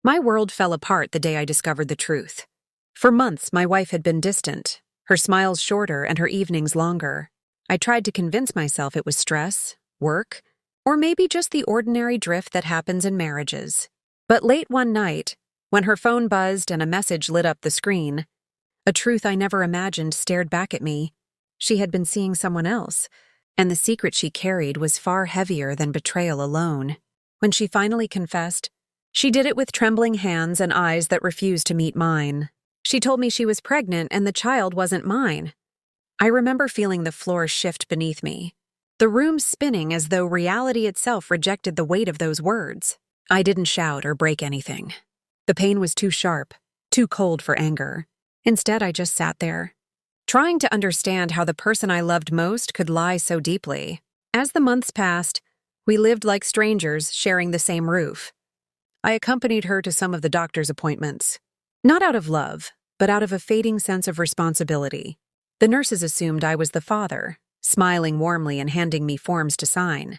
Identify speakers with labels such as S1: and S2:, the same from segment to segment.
S1: My world fell apart the day I discovered the truth. For months, my wife had been distant, her smiles shorter and her evenings longer. I tried to convince myself it was stress, work, or maybe just the ordinary drift that happens in marriages. But late one night, when her phone buzzed and a message lit up the screen, a truth I never imagined stared back at me. She had been seeing someone else, and the secret she carried was far heavier than betrayal alone. When she finally confessed, she did it with trembling hands and eyes that refused to meet mine. She told me she was pregnant and the child wasn't mine. I remember feeling the floor shift beneath me, the room spinning as though reality itself rejected the weight of those words. I didn't shout or break anything. The pain was too sharp, too cold for anger. Instead, I just sat there, trying to understand how the person I loved most could lie so deeply. As the months passed, we lived like strangers, sharing the same roof. I accompanied her to some of the doctor's appointments, not out of love, but out of a fading sense of responsibility. The nurses assumed I was the father, smiling warmly and handing me forms to sign.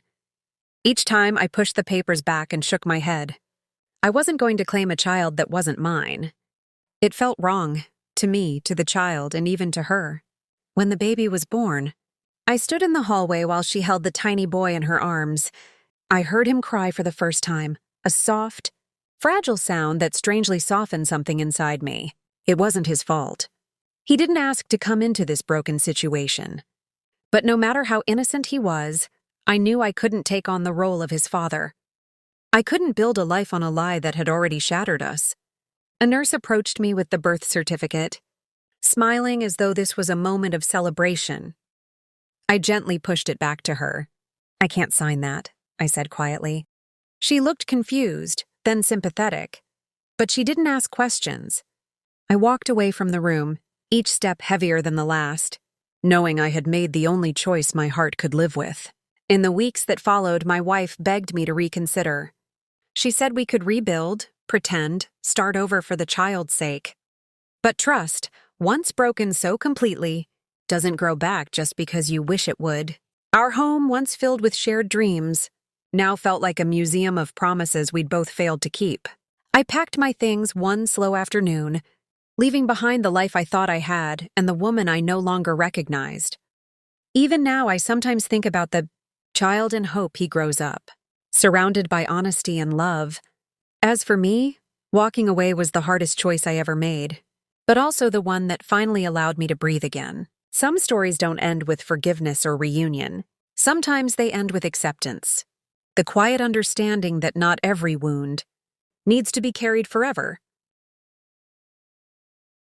S1: Each time, I pushed the papers back and shook my head. I wasn't going to claim a child that wasn't mine. It felt wrong, to me, to the child, and even to her. When the baby was born, I stood in the hallway while she held the tiny boy in her arms. I heard him cry for the first time, a soft, fragile sound that strangely softened something inside me. It wasn't his fault. He didn't ask to come into this broken situation. But no matter how innocent he was, I knew I couldn't take on the role of his father. I couldn't build a life on a lie that had already shattered us. A nurse approached me with the birth certificate, smiling as though this was a moment of celebration. I gently pushed it back to her. "I can't sign that," I said quietly. She looked confused, then sympathetic, but she didn't ask questions. I walked away from the room, each step heavier than the last, knowing I had made the only choice my heart could live with. In the weeks that followed, my wife begged me to reconsider. She said we could rebuild, pretend, start over for the child's sake. But trust, once broken so completely, doesn't grow back just because you wish it would. Our home, once filled with shared dreams, now felt like a museum of promises we'd both failed to keep. I packed my things one slow afternoon, leaving behind the life I thought I had and the woman I no longer recognized. Even now, I sometimes think about the child and hope he grows up, surrounded by honesty and love. As for me, walking away was the hardest choice I ever made, but also the one that finally allowed me to breathe again. Some stories don't end with forgiveness or reunion. Sometimes they end with acceptance. The quiet understanding that not every wound needs to be carried forever.